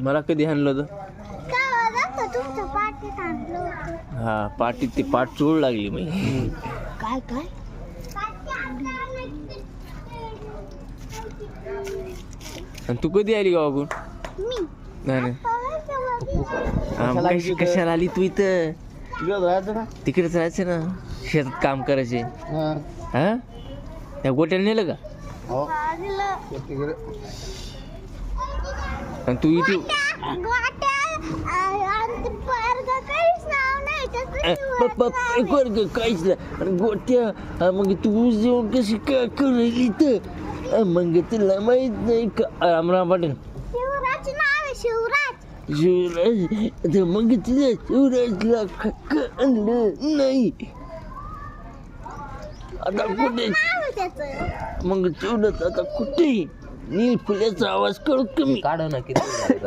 मला कधी आणलं होतं? हा पाठीत ते पाठ चोळ लागली मी. काय काय आणि तू कधी आली गावाकडून? नाही कशाला आली तू इथं? तिकडेच राहायचं ना, शेतात काम करायचे. हा त्या गोट्याला नेलं का? आणि तू इथे काहीच नाही गोट्या. मग तू जेवण कशी काय करायली तर मग तुला माहित नाही का? रामराम पाटील शिवराज. मग तुला शिवराजला आणलं नाही आता कुठे? मग शिवराज आता कुठे? नील फुल्याचा आवाज कळू कमी काढ ना किती